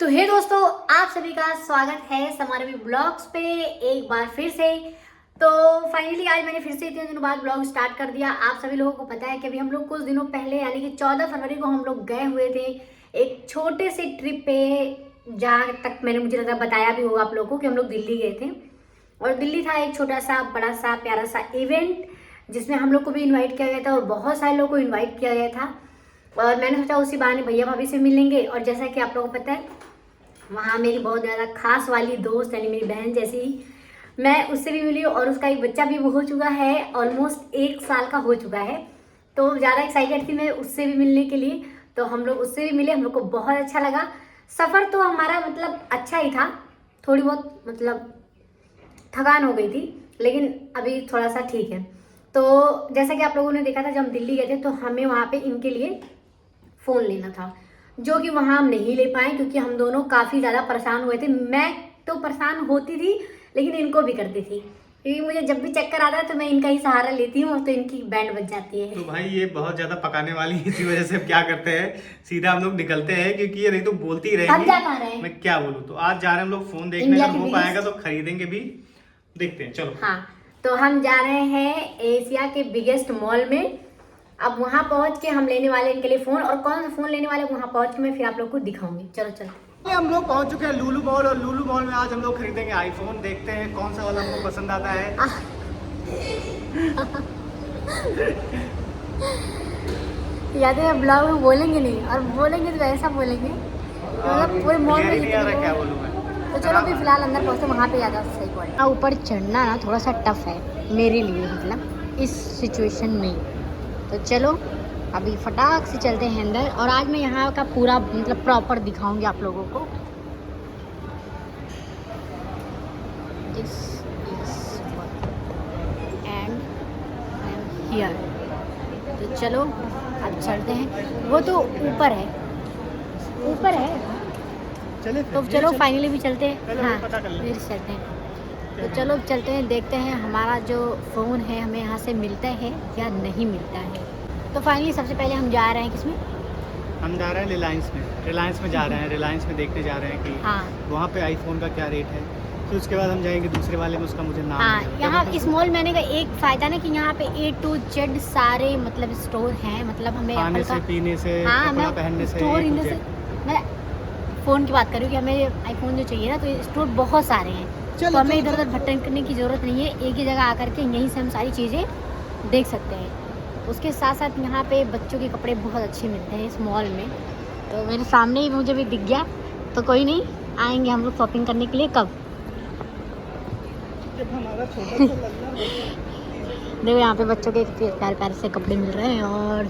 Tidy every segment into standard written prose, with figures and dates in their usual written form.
तो हे दोस्तों, आप सभी का स्वागत है हमारे भी ब्लॉग्स पे एक बार फिर से। तो फाइनली आज मैंने फिर से इतने दिनों बाद ब्लॉग स्टार्ट कर दिया। आप सभी लोगों को पता है कि अभी हम लोग कुछ दिनों पहले यानी कि 14 फरवरी को हम लोग गए हुए थे एक छोटे से ट्रिप पे, जहाँ तक मैंने मुझे लगा बताया भी होगा आप लोगों को कि हम लोग दिल्ली गए थे। और दिल्ली था एक छोटा सा बड़ा सा प्यारा सा इवेंट जिसमें हम लोग को भी इन्वाइट किया गया था और बहुत सारे लोगों को इन्वाइट किया गया था। और मैंने सोचा उसी बहाने भैया भाभी से मिलेंगे। और जैसा कि आप लोगों को पता है, वहाँ मेरी बहुत ज़्यादा खास वाली दोस्त यानी मेरी बहन जैसी ही, मैं उससे भी मिली और उसका एक बच्चा भी हो चुका है, ऑलमोस्ट 1 साल का हो चुका है। तो ज़्यादा एक्साइटेड थी मैं उससे भी मिलने के लिए। तो हम लोग उससे भी मिले, हम लोग को बहुत अच्छा लगा। सफ़र तो हमारा मतलब अच्छा ही था, थोड़ी बहुत मतलब थकान हो गई थी, लेकिन अभी थोड़ा सा ठीक है। तो जैसा कि आप लोगों ने देखा था, जब हम दिल्ली गए थे तो हमें वहाँ पे इनके लिए फ़ोन लेना था, जो कि वहाँ हम नहीं ले पाए क्योंकि हम दोनों काफ़ी ज़्यादा परेशान हुए थे। मैं तो परेशान होती थी लेकिन इनको भी करती थी, क्योंकि मुझे जब भी चक्कर आता है तो मैं इनका ही सहारा लेती हूँ तो इनकी बैंड बज जाती है। तो भाई ये बहुत ज्यादा पकाने वाली है, इसी वजह से अब क्या करते हैं, सीधा हम लोग निकलते हैं क्योंकि ये नहीं तो बोलती हम रहेगी। जा कहाँ रहे हैं? मैं क्या बोलूँ। तो आज जा रहे हैं हम लोग फोन देखने, इंडिया अगर की हो biggest- पाएगा तो खरीदेंगे भी, देखते हैं चलो। हाँ, तो हम जा रहे हैं एशिया के बिगेस्ट मॉल में। अब वहाँ पहुँच के हम लेने वाले इनके लिए फ़ोन, और कौन सा फ़ोन लेने वाले वहाँ पहुँच के मैं फिर आप लोग को दिखाऊंगी। चलो चलो। हम लोग पहुंच चुके हैं लुलु मॉल, और लुलु मॉल में आज हम लोग खरीदेंगे आईफोन। देखते हैं कौन सा वाला हमको पसंद आता है। याद है ब्लॉग में बोलेंगे नहीं, और बोलेंगे तो ऐसा बोलेंगे मतलब पूरे मॉल में नहीं आ रहा, क्या जितने बोलूँ मैं। तो चलो अभी फिलहाल अंदर पहुँचते, वहाँ पे ज़्यादा सही पड़ेगा। ऊपर चढ़ना ना थोड़ा सा टफ है मेरे लिए, मतलब इस सिचुएशन में। तो चलो अभी फटाक से चलते हैं अंदर, और आज मैं यहाँ का पूरा मतलब प्रॉपर दिखाऊंगी आप लोगों को। This is and I am here. तो चलो अब चलते हैं। वो तो ऊपर है, ऊपर है। चले तो चलो फाइनली भी चलते हैं। पहले हाँ, पता कर लेते हैं। फिर चलते हैं। तो चलो अब चलते हैं, देखते हैं हमारा जो फ़ोन है हमें यहाँ से मिलता है या नहीं मिलता है। तो फाइनली सबसे पहले हम जा रहे हैं किसमें? हम जा रहे हैं रिलायंस में जा रहे हैं। रिलायंस में देखने जा रहे हैं कि हाँ वहाँ पे आईफोन का क्या रेट है। फिर उसके बाद हम जाएंगे दूसरे वाले में, उसका मुझे नाम हाँ, नहीं है। यहाँ इस मॉल मैंने का एक फ़ायदा ना कि यहाँ पे A to Z सारे मतलब स्टोर हैं, मतलब हमें खाने Apple से, का। पीने से, हाँ, कपड़ा मैं पहनने से, स्टोर A to इनमें से Z। मैं फ़ोन की बात करूँ कि हमें आईफोन जो चाहिए ना, तो ये स्टोर बहुत सारे हैं। चलो, तो हमें चलो, इधर उधर चलो। भटकने की ज़रूरत नहीं है, एक ही जगह आकर के यहीं से हम सारी चीज़ें देख सकते हैं। उसके साथ साथ यहाँ पे बच्चों के कपड़े बहुत अच्छे मिलते हैं इस मॉल में। तो मेरे सामने ही मुझे भी दिख गया, तो कोई नहीं, आएंगे हम लोग शॉपिंग करने के लिए। कब? जब हमारा छोटा सा लल्ला देखो यहाँ पे बच्चों के प्यार प्यार से कपड़े मिल रहे हैं, और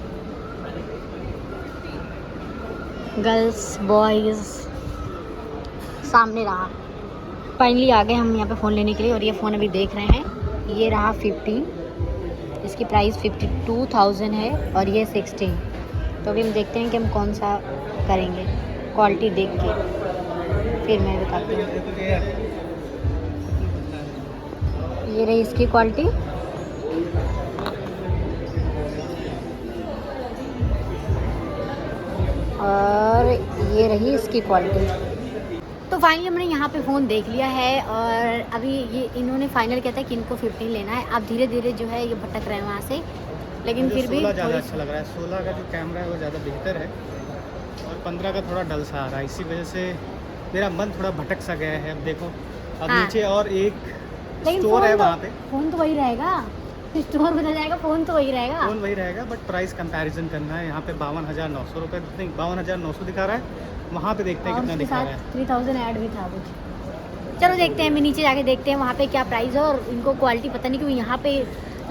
गर्ल्स बॉयज़ सामने रहा। फाइनली आ गए हम यहाँ पे फ़ोन लेने के लिए, और ये फ़ोन अभी देख रहे हैं। ये रहा 15, इसकी प्राइस 52,000 है, और ये 16। तो अभी हम देखते हैं कि हम कौन सा करेंगे, क्वालिटी देख के फिर मैं बताती हूँ। ये रही इसकी क्वालिटी, और ये रही इसकी क्वालिटी। तो फाइनली हमने यहाँ पे फ़ोन देख लिया है, और अभी ये इन्होंने फाइनल किया था कि इनको 15 लेना है। अब धीरे धीरे जो है ये भटक रहे हैं वहाँ से, लेकिन फिर भी 16 ज़्यादा अच्छा लग रहा है। 16 का जो कैमरा है वो ज़्यादा बेहतर है, और 15 का थोड़ा डल सा आ रहा है। इसी वजह से मेरा मन थोड़ा भटक सा गया है। अब देखो, अब हाँ। नीचे और एक लेकिन स्टोर है वहाँ पे। फ़ोन तो वही रहेगा, स्टोर बदल जाएगा, फ़ोन तो वही रहेगा। फ़ोन वही रहेगा, बट प्राइस कंपैरिजन करना है। यहाँ पे 52,900 रुपये, नहीं 52,900 दिखा रहा है। वहाँ पे देखते हैं और कितना उसके दिखा रहा साथ है। 3000 ऐड भी था कुछ। चलो देखते हैं, मैं नीचे जाके देखते हैं वहाँ पे क्या प्राइस है, और इनको क्वालिटी पता नहीं क्यों यहाँ पे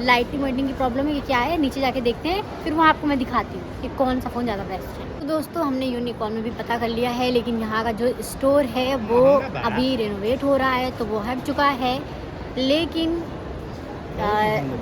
लाइटिंग वाइटिंग की प्रॉब्लम है कि क्या है। नीचे जाके देखते हैं, फिर वहाँ आपको मैं दिखाती हूँ कि कौन सा फ़ोन ज़्यादा बेस्ट है। तो दोस्तों हमने यूनिकॉर्न में भी पता कर लिया है, लेकिन यहाँ का जो स्टोर है वो अभी रेनोवेट हो रहा है, तो वो हट चुका है। लेकिन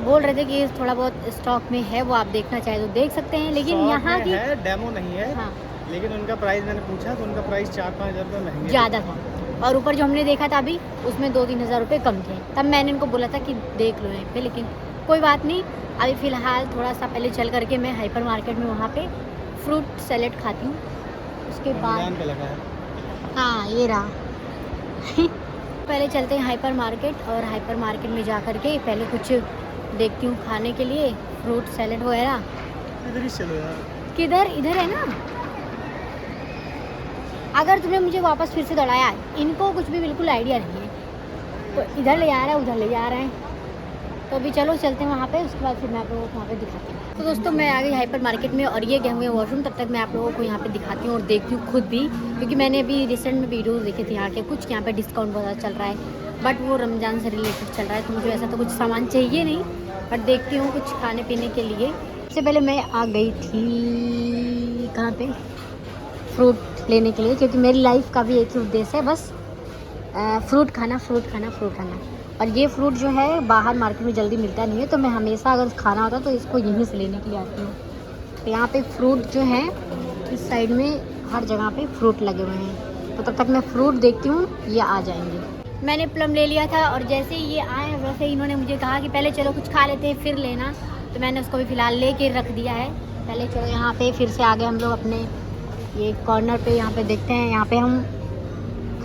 बोल रहे थे कि थोड़ा बहुत स्टॉक में है, वो आप देखना चाहे तो देख सकते हैं, लेकिन शॉप यहाँ में की है, डेमो नहीं है। हाँ लेकिन उनका प्राइस मैंने पूछा तो उनका प्राइस 4-5 हज़ार रुपये महंगे ज़्यादा था, और ऊपर जो हमने देखा था अभी उसमें 2-3 हज़ार रुपये कम थे। तब मैंने इनको बोला था कि देख लो यहाँ पे, लेकिन कोई बात नहीं। अभी फ़िलहाल थोड़ा सा पहले चल करके मैं हाइपर मार्केट में वहाँ पे फ्रूट सैलेड खाती हूँ, उसके बाद पे लगा है। हाँ ये रहा। पहले चलते हैं हाइपर मार्केट, और हाइपर मार्केट में जा कर के पहले कुछ देखती हूँ खाने के लिए, फ्रूट सैलेड वगैरह। इधर ही चलो यार। किधर? इधर है ना। अगर तुमने मुझे वापस फिर से दौड़ाया, इनको कुछ भी बिल्कुल आइडिया नहीं है, तो इधर ले जा रहा है, उधर ले जा रहे हैं। तो अभी चलो चलते हैं वहाँ पे, उसके बाद फिर मैं आप लोगों को वहाँ पे दिखाती हूँ। तो दोस्तों मैं आ गई हाइपर मार्केट में, और ये गए हुए वॉशरूम। तब तक मैं आप लोगों को यहाँ पे दिखाती हूँ और देखती हूँ खुद भी, क्योंकि मैंने अभी रिसेंट में वीडियोस देखे थे यहाँ के, कुछ यहाँ पे डिस्काउंट बहुत ज़्यादा चल रहा है, बट वो रमज़ान से रिलेटेड चल रहा है, तो मुझे ऐसा तो कुछ सामान चाहिए नहीं, बट देखती हूँ कुछ खाने पीने के लिए। सबसे पहले मैं आ गई थी कहाँ पे, फ्रूट लेने के लिए, क्योंकि मेरी लाइफ का भी एक ही उद्देश्य है, बस फ्रूट खाना, फ्रूट खाना, फ्रूट खाना। और ये फ्रूट जो है बाहर मार्केट में जल्दी मिलता नहीं है, तो मैं हमेशा अगर खाना होता तो इसको यहीं से लेने के लिए आती हूँ। तो यहाँ पे फ्रूट जो है इस साइड में हर जगह पे फ्रूट लगे हुए हैं, तो तब तक मैं फ्रूट देखती हूँ, ये आ जाएंगे। मैंने प्लम ले लिया था, और जैसे ही ये आए वैसे ही इन्होंने मुझे कहा कि पहले चलो कुछ खा लेते हैं फिर लेना, तो मैंने उसको भी फ़िलहाल ले के रख दिया है। पहले चलो यहाँ पर फिर से आगे हम लोग अपने ये कॉर्नर पर यहाँ पर देखते हैं, यहाँ पर हम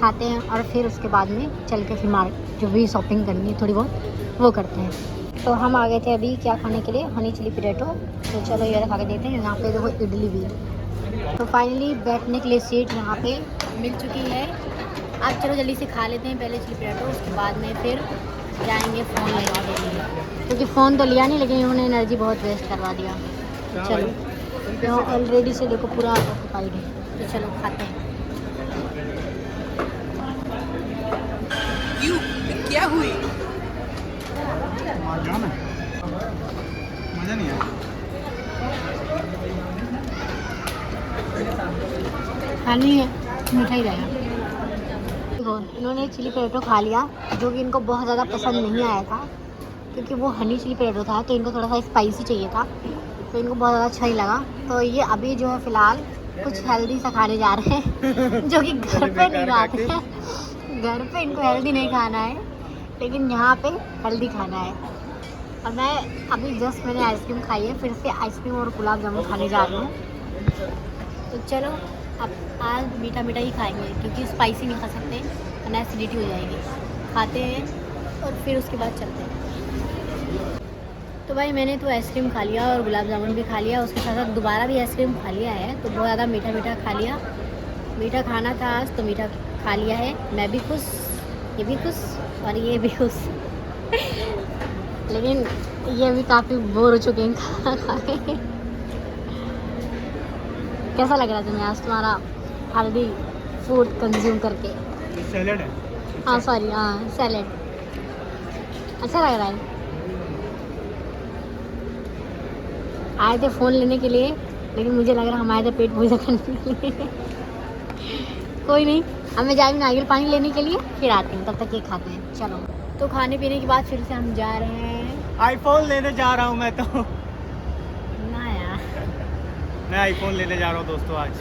खाते हैं, और फिर उसके बाद में चल के फिर जो भी शॉपिंग करनी है थोड़ी बहुत वो करते हैं। तो हम आ गए थे अभी क्या खाने के लिए, हनी चिली पोटैटो। तो चलो ये खा के देखते हैं। यहाँ पे देखो इडली भी है। तो फाइनली बैठने के लिए सीट यहाँ पे मिल चुकी है। अब चलो जल्दी से खा लेते हैं पहले चिली पोटैटो, उसके बाद में फिर जाएंगे फ़ोन लेने के लिए, क्योंकि फ़ोन तो लिया नहीं, लेकिन इन्होंने एनर्जी बहुत वेस्ट करवा दिया। चलो ऑलरेडी से देखो पूरा ऑक्यूपाइड है, तो चलो खाते हैं। क्या हुई? मजा नहीं आया। खानी है मिठाई रहेगा। देखो इन्होंने चिली पोटैटो खा लिया, जो कि इनको बहुत ज़्यादा पसंद नहीं आया था, क्योंकि वो हनी चिली पोटैटो था, तो इनको थोड़ा सा स्पाइसी चाहिए था, तो इनको बहुत ज़्यादा अच्छा ही लगा। तो ये अभी जो है फ़िलहाल कुछ हेल्दी सा खाने जा रहे हैं, जो कि घर पे नहीं खाते हैं। घर पे इनको हेल्दी नहीं खाना है, लेकिन यहाँ पे हेल्दी खाना है। और मैं अभी जस्ट मैंने आइसक्रीम खाई है, फिर से आइसक्रीम और गुलाब जामुन खाने जा रही हूँ। तो चलो अब आज मीठा मीठा ही खाएंगे, क्योंकि स्पाइसी नहीं खा सकते वरना एसिडिटी हो जाएगी। खाते हैं और फिर उसके बाद चलते हैं। तो भाई मैंने तो आइसक्रीम खा लिया और गुलाब जामुन भी खा लिया, उसके साथ साथ दोबारा भी आइसक्रीम खा लिया है, तो बहुत ज़्यादा मीठा मीठा खा लिया। मीठा खाना था आज, तो मीठा खा लिया है। मैं भी खुश, ये भी खुश और ये भी खुश। लेकिन ये भी काफ़ी बोर हो चुके हैं खाना खा के। कैसा लग रहा है तुम्हें आज तुम्हारा हेल्दी फूड कंज्यूम करके? सैलेड है। हाँ सॉरी, हाँ सैलेड अच्छा लग रहा है। आए थे फ़ोन लेने के लिए, लेकिन मुझे लग रहा है हम आए थे पेट पूजा करने के लिए। कोई नहीं, अब मैं जाएंगे नारियल पानी लेने के लिए, फिर आते हैं, तब तक ये खाते हैं। चलो तो खाने पीने के बाद फिर से हम जा रहे हैं। आईफोन लेने जा रहा हूँ मैं तो। ना यार, मैं आईफोन लेने जा रहा हूँ दोस्तों आज।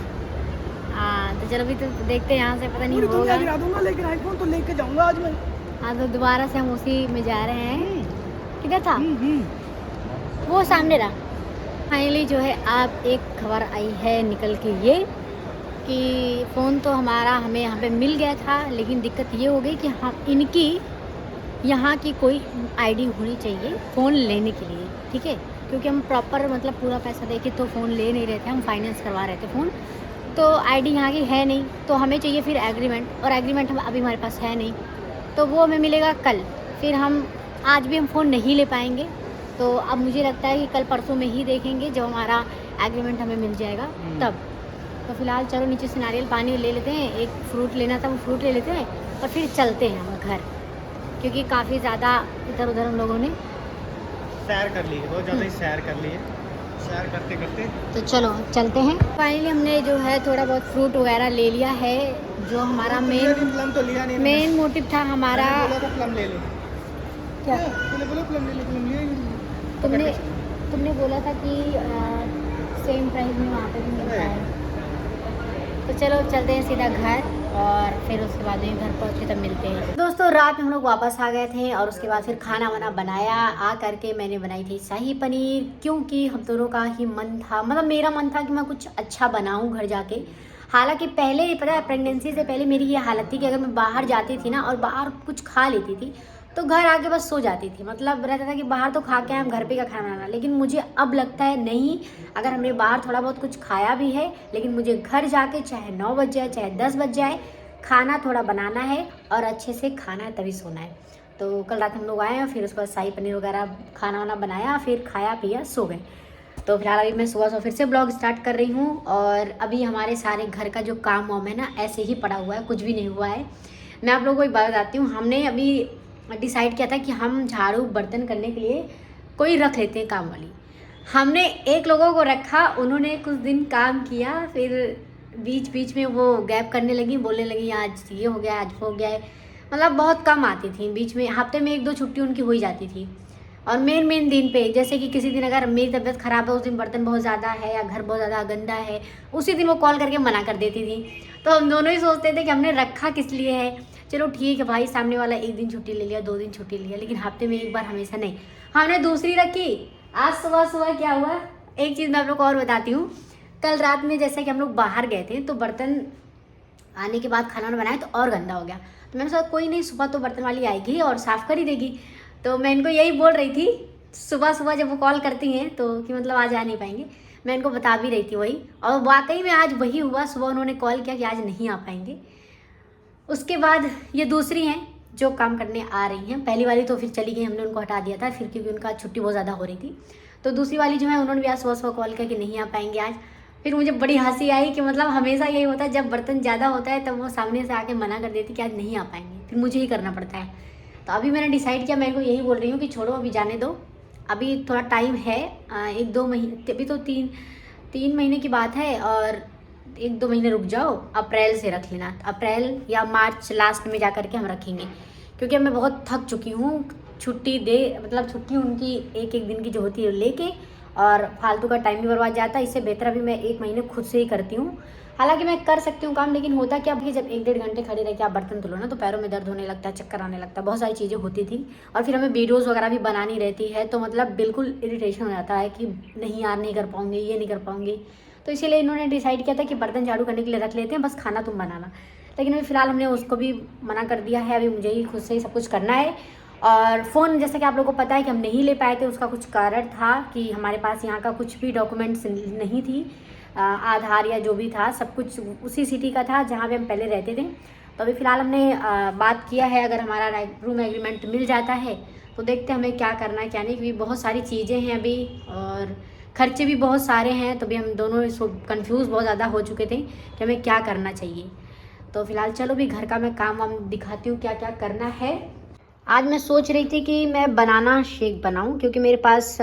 हाँ तो चलो अभी तो देखते हैं, यहाँ से पता नहीं होगा। गिरा दूंगा, लेकिन आईफोन तो लेके जाऊंगा आज मैं। हाँ तो दोबारा से हम उसी में जा रहे हैं। किधर था वो? सामने रहा। फाइनली जो है आप एक खबर आई है निकल के, ये कि फ़ोन तो हमें यहाँ पे मिल गया था, लेकिन दिक्कत ये हो गई कि हम इनकी यहाँ की कोई आईडी होनी चाहिए फ़ोन लेने के लिए, ठीक है? क्योंकि हम प्रॉपर मतलब पूरा पैसा दे के तो फ़ोन ले नहीं रहे थे, हम फाइनेंस करवा रहे थे फ़ोन, तो आईडी यहाँ की है नहीं, तो हमें चाहिए फिर एग्रीमेंट, और एग्रीमेंट हम अभी हमारे पास है नहीं, तो वो हमें मिलेगा कल। फिर हम आज भी हम फ़ोन नहीं ले पाएंगे, तो अब मुझे लगता है कि कल परसों में ही देखेंगे, जब हमारा एग्रीमेंट हमें मिल जाएगा तब। तो फिलहाल चलो नीचे से नारियल पानी ले लेते हैं, एक फ्रूट लेना था वो फ्रूट ले लेते हैं, और फिर चलते हैं हम घर, क्योंकि काफ़ी ज़्यादा इधर उधर हम लोगों ने सैर कर ली है, बहुत ज़्यादा ही सैर कर ली है। सैर करते करते तो चलो चलते हैं। फाइनली हमने जो है थोड़ा बहुत फ्रूट वगैरह ले लिया है, जो हमारा प्लम तो लिया नहीं, मेन मोटिव था हमारा। प्लम ले लो। क्या तूने बोला प्लम ले लो, प्लम लिया ही नहीं। तुमने बोला था कि सेम प्राइस में वहाँ पे भी मिलता है। तो चलो चलते हैं सीधा घर, और फिर उसके बाद में घर पहुँच के तब मिलते हैं। दोस्तों रात में हम लोग वापस आ गए थे, और उसके बाद फिर खाना वाना बनाया। आ करके मैंने बनाई थी शाही पनीर, क्योंकि हम दोनों का ही मन था, मतलब मेरा मन था कि मैं कुछ अच्छा बनाऊं घर जाके। हालांकि पहले पता है प्रेगनेंसी से पहले मेरी ये हालत थी कि अगर मैं बाहर जाती थी ना और बाहर कुछ खा लेती थी तो घर आके बस सो जाती थी। मतलब रहता था कि बाहर तो खा के हम घर पे का खाना बनाना। लेकिन मुझे अब लगता है नहीं, अगर हमने बाहर थोड़ा बहुत कुछ खाया भी है लेकिन मुझे घर जाके चाहे 9 बज जाए चाहे 10 बज जाए खाना थोड़ा बनाना है और अच्छे से खाना है तभी सोना है। तो कल रात हम लोग आए और फिर उसके बाद शाही पनीर वगैरह खाना वाना बनाया, फिर खाया पिया सो गए। तो फिलहाल अभी मैं सुबह फिर से ब्लॉग स्टार्ट कर रही हूँ और अभी हमारे सारे घर का जो काम वाम है ना ऐसे ही पड़ा हुआ है, कुछ भी नहीं हुआ है। मैं आप लोगों को एक बात बताती हूँ, हमने अभी डिसाइड किया था कि हम झाड़ू बर्तन करने के लिए कोई रख लेते हैं काम वाली। हमने एक लोगों को रखा, उन्होंने कुछ दिन काम किया, फिर बीच बीच में वो गैप करने लगी, बोलने लगी आज ये हो गया आज वो हो गया है। मतलब बहुत कम आती थी, बीच में हफ्ते में 1-2 छुट्टी उनकी हो ही जाती थी। और मेन दिन पे जैसे कि किसी दिन अगर मेरी तबीयत ख़राब है, उस दिन बर्तन बहुत ज़्यादा है या घर बहुत ज़्यादा गंदा है, उसी दिन वो कॉल करके मना कर देती थी। तो हम दोनों ही सोचते थे कि हमने रखा किस लिए है। चलो ठीक है भाई, सामने वाला 1 दिन छुट्टी ले लिया 2 दिन छुट्टी लिया, लेकिन हफ्ते में 1 बार हमेशा नहीं। हमने दूसरी रखी। आज सुबह क्या हुआ, एक चीज़ मैं आप लोग को और बताती हूँ। कल रात में जैसे कि हम लोग बाहर गए थे तो बर्तन आने के बाद खाना बनाया तो और गंदा हो गया। तो मैंने सोचा कोई नहीं, सुबह तो बर्तन वाली आएगी और साफ़ कर ही देगी। तो मैं इनको यही बोल रही थी सुबह जब वो कॉल करती हैं तो कि मतलब आज आ नहीं पाएंगे, मैं इनको बता भी रही थी वही। और वाकई में आज वही हुआ, सुबह उन्होंने कॉल किया कि आज नहीं आ पाएंगे। उसके बाद ये दूसरी हैं जो काम करने आ रही हैं। पहली वाली तो फिर चली गई, हमने उनको हटा दिया था फिर क्योंकि उनका छुट्टी बहुत ज़्यादा हो रही थी। तो दूसरी वाली जो है उन्होंने भी आज सुबह कॉल किया कि नहीं आ पाएंगे आज। फिर मुझे बड़ी हंसी आई कि मतलब हमेशा यही होता है, जब बर्तन ज़्यादा होता है तब वो सामने से आके मना कर देती कि आज नहीं आ पाएंगे, फिर मुझे ही करना पड़ता है। तो अभी मैंने डिसाइड किया, मैं इनको यही बोल रही हूँ कि छोड़ो अभी जाने दो, अभी थोड़ा टाइम है, 1-2 महीने, अभी तो 3 महीने की बात है और 1-2 महीने रुक जाओ, अप्रैल से रख लेना। अप्रैल या मार्च लास्ट में जा करके हम रखेंगे, क्योंकि मैं बहुत थक चुकी हूँ। छुट्टी मतलब छुट्टी उनकी एक दिन की जो होती है लेके, और फालतू का टाइम भी बर्बाद जाता है। इससे बेहतर अभी मैं 1 महीने खुद से ही करती हूँ। हालांकि मैं कर सकती हूँ काम, लेकिन होता क्या कि जब 1-1.5 घंटे खड़े रह के आप बर्तन धुलो ना तो पैरों में दर्द होने लगता है, चक्कर आने लगता है, बहुत सारी चीज़ें होती थी। और फिर हमें वीडियोज़ वगैरह भी बनानी रहती है, तो मतलब बिल्कुल इरिटेशन हो जाता है कि नहीं यार नहीं कर पाऊँगी, ये नहीं कर पाऊँगी। तो इसीलिए इन्होंने डिसाइड किया था कि बर्तन झाड़ू करने के लिए रख लेते हैं, बस खाना तुम बनाना। लेकिन अभी फ़िलहाल हमने उसको भी मना कर दिया है, अभी मुझे ही खुद से ही सब कुछ करना है। और फ़ोन जैसा कि आप लोगों को पता है कि हम नहीं ले पाए थे, उसका कुछ कारण था कि हमारे पास यहाँ का कुछ भी डॉक्यूमेंट्स नहीं थी, आधार या जो भी था सब कुछ उसी सिटी का था जहाँ पे हम पहले रहते थे। तो अभी फ़िलहाल हमने बात किया है, अगर हमारा रूम एग्रीमेंट मिल जाता है तो देखते हैं हमें क्या करना है क्या नहीं, क्योंकि बहुत सारी चीज़ें हैं अभी और खर्चे भी बहुत सारे हैं। तो अभी हम दोनों कंफ्यूज बहुत ज़्यादा हो चुके थे कि हमें क्या करना चाहिए। तो फिलहाल चलो भी घर का मैं काम वाम दिखाती हूँ क्या क्या करना है। आज मैं सोच रही थी कि मैं बनाना शेक बनाऊं, क्योंकि मेरे पास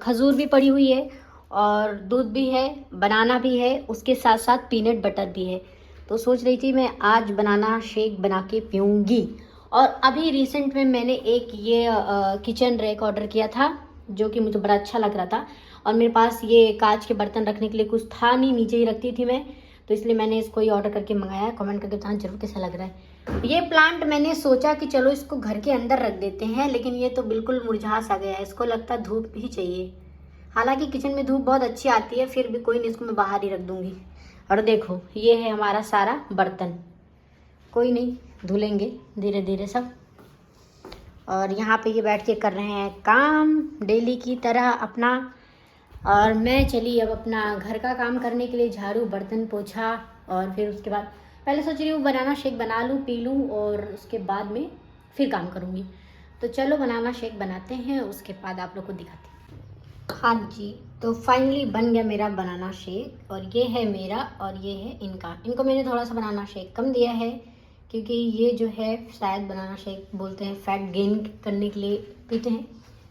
खजूर भी पड़ी हुई है और दूध भी है, बनाना भी है, उसके साथ साथ पीनट बटर भी है। तो सोच रही थी मैं आज बनाना शेक बना के पीऊँगी। और अभी रिसेंट में मैंने एक ये किचन रैक ऑर्डर किया था जो कि मुझे बड़ा अच्छा लग रहा था। और मेरे पास ये कांच के बर्तन रखने के लिए कुछ था नहीं, नीचे ही रखती थी मैं, तो इसलिए मैंने इसको ही ऑर्डर करके मंगाया। कमेंट करके बताना जरूर कैसा लग रहा है। ये प्लांट मैंने सोचा कि चलो इसको घर के अंदर रख देते हैं, लेकिन ये तो बिल्कुल मुरझा सा गया है, इसको लगता है धूप ही चाहिए। हालांकि किचन में धूप बहुत अच्छी आती है, फिर भी कोई नहीं, इसको मैं बाहर ही रख दूंगी। और देखो ये है हमारा सारा बर्तन, कोई नहीं धुलेंगे धीरे धीरे सब। और यहाँ पे ये बैठ के कर रहे हैं काम डेली की तरह अपना। और मैं चली अब अपना घर का काम करने के लिए, झाड़ू बर्तन पोछा, और फिर उसके बाद पहले सोच रही हूँ बनाना शेक बना लूँ पी लूँ और उसके बाद में फिर काम करूँगी। तो चलो बनाना शेक बनाते हैं, उसके बाद आप लोग को दिखाती हूँ। हाँ जी, तो फाइनली बन गया मेरा बनाना शेक। और ये है मेरा और ये है इनका। इनको मैंने थोड़ा सा बनाना शेक कम दिया है, क्योंकि ये जो है शायद बनाना शेक बोलते हैं फैट गेन करने के लिए पीते हैं,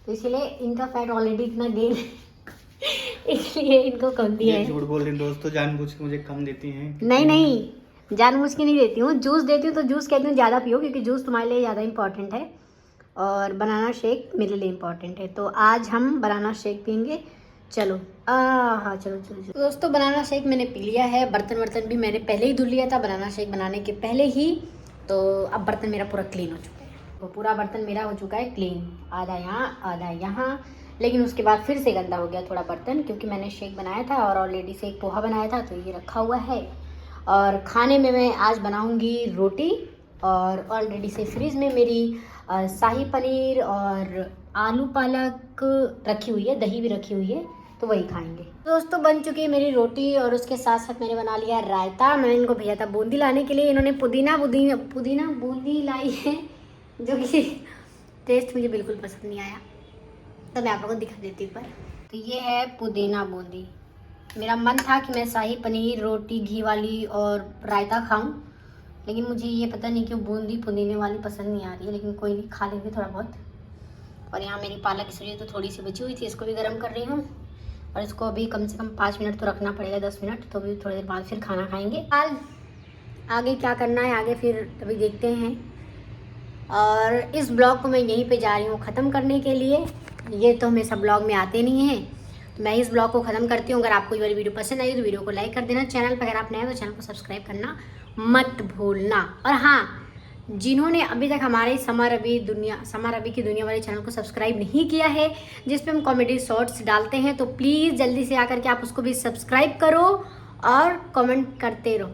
तो इसीलिए इनका फैट ऑलरेडी इतना गेन इसलिए इनको कम दिया है। झूठ बोल रही दोस्तों, जानबूझ के मुझे कम देती हैं। नहीं जानबूझ के नहीं देती हूँ, जूस देती हूँ तो जूस कहती हूँ ज़्यादा पियो, क्योंकि जूस तुम्हारे लिए ज़्यादा इंपॉर्टेंट है और बनाना शेक मेरे लिए इंपॉर्टेंट है। तो आज हम बनाना शेक पियेंगे। चलो हाँ चलो। तो दोस्तों बनाना शेक मैंने पी लिया है, बर्तन वर्तन भी मैंने पहले ही धुल लिया था बनाना शेक बनाने के पहले ही। तो अब बर्तन मेरा पूरा क्लीन हो चुका है, तो पूरा बर्तन मेरा हो चुका है क्लीन, आधा यहाँ आधा यहाँ। लेकिन उसके बाद फिर से गंदा हो गया थोड़ा बर्तन, क्योंकि मैंने शेक बनाया था और ऑलरेडी से एक पोहा बनाया था, तो ये रखा हुआ है। और खाने में मैं आज बनाऊंगी रोटी, और ऑलरेडी से फ्रिज में मेरी शाही पनीर और आलू पालक रखी हुई है, दही भी रखी हुई है, तो वही खाएंगे। दोस्तों बन चुकी है मेरी रोटी और उसके साथ साथ मैंने बना लिया रायता। मैं इनको भेजा था बूंदी लाने के लिए, इन्होंने पुदीना बूंदी लाई है, जो कि टेस्ट मुझे बिल्कुल पसंद नहीं आया, तो मैं आप लोगों को दिखा देती हूँ। पर तो ये है पुदीना बूंदी। मेरा मन था कि मैं शाही पनीर, रोटी, घी वाली और रायता खाऊं, लेकिन मुझे ये पता नहीं क्यों बूंदी पुदीने वाली पसंद नहीं आ रही है, लेकिन कोई नहीं, खा लेंगे थोड़ा बहुत। और यहाँ मेरी पालक इसलिए तो थोड़ी सी बची हुई थी, इसको भी गर्म कर रही हूँ, और इसको अभी कम से कम 5 मिनट तो रखना पड़ेगा, 10 मिनट, तो अभी थोड़ी देर बाद फिर खाना खाएंगे। हाल आगे क्या करना है आगे फिर अभी देखते हैं। और इस ब्लॉग को मैं यहीं पे जा रही हूँ ख़त्म करने के लिए। ये तो हमेशा ब्लॉग में आते नहीं हैं, तो मैं इस ब्लॉग को ख़त्म करती हूँ। अगर आपको ये वाली वीडियो पसंद आई तो वीडियो को लाइक कर देना। चैनल पर अगर आप नए हैं तो चैनल को सब्सक्राइब करना मत भूलना। और हाँ, जिन्होंने अभी तक हमारे समर अभी की दुनिया वाले चैनल को सब्सक्राइब नहीं किया है, जिस पे हम कॉमेडी शॉर्ट्स डालते हैं, तो प्लीज़ जल्दी से आकर के आप उसको भी सब्सक्राइब करो और कमेंट करते रहो।